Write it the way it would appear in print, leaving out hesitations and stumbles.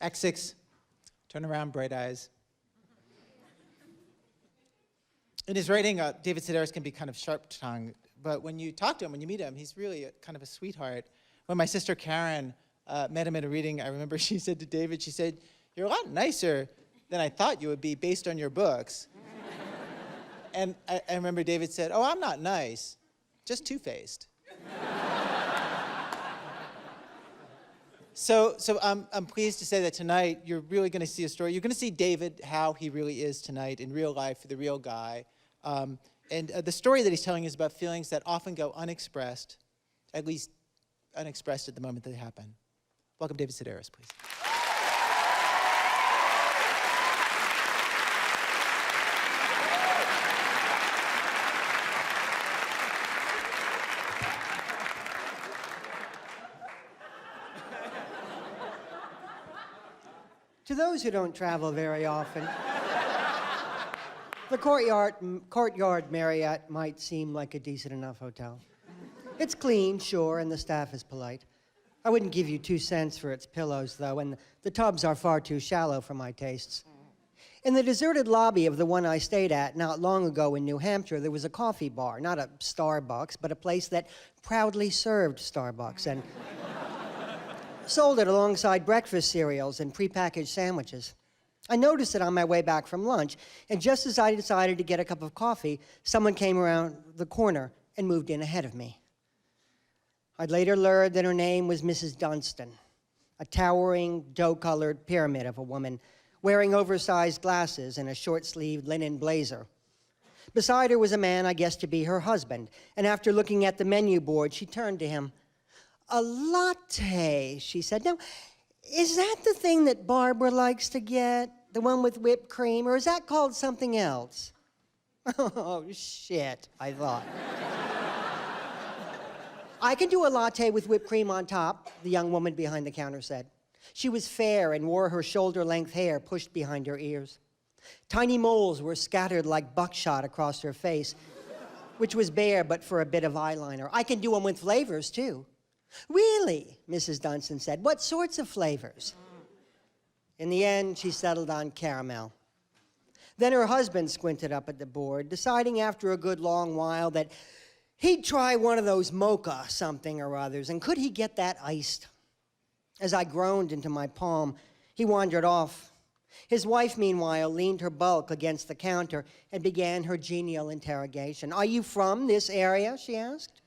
Act 6, turn around, bright eyes. In his writing, David Sedaris can be kind of sharp-tongued, but when you talk to him, when you meet him, he's really kind of a sweetheart. When my sister Karen met him at a reading, I remember she said to David, she said, "You're a lot nicer than I thought you would be based on your books." And I remember David said, "Oh, I'm not nice, just two-faced." So I'm pleased to say that tonight you're really going to see a story. You're going to see David, how he really is tonight in real life, the real guy. And the story that he's telling is about feelings that often go unexpressed, at least unexpressed at the moment they happen. Welcome David Sedaris, please. To those who don't travel very often, the Courtyard Marriott might seem like a decent enough hotel. It's clean, sure, and the staff is polite. I wouldn't give you 2 cents for its pillows, though, and the tubs are far too shallow for my tastes. In the deserted lobby of the one I stayed at not long ago in New Hampshire, there was a coffee bar, not a Starbucks, but a place that proudly served Starbucks and sold it alongside breakfast cereals and prepackaged sandwiches. I noticed it on my way back from lunch, and just as I decided to get a cup of coffee, someone came around the corner and moved in ahead of me. I'd later learned that her name was Mrs. Dunstan, a towering, dough-colored pyramid of a woman, wearing oversized glasses and a short-sleeved linen blazer. Beside her was a man I guessed to be her husband, and after looking at the menu board, she turned to him. "A latte," she said. "Now, is that the thing that Barbara likes to get? The one with whipped cream? Or is that called something else?" Oh, shit, I thought. "I can do a latte with whipped cream on top," the young woman behind the counter said. She was fair and wore her shoulder-length hair pushed behind her ears. Tiny moles were scattered like buckshot across her face, which was bare but for a bit of eyeliner. "I can do them with flavors, too." "Really?" Mrs. Dunstan said. "What sorts of flavors?" In the end, she settled on caramel. Then her husband squinted up at the board, deciding after a good long while that he'd try one of those mocha something or others, and could he get that iced? As I groaned into my palm, he wandered off. His wife, meanwhile, leaned her bulk against the counter and began her genial interrogation. "Are you from this area?" she asked.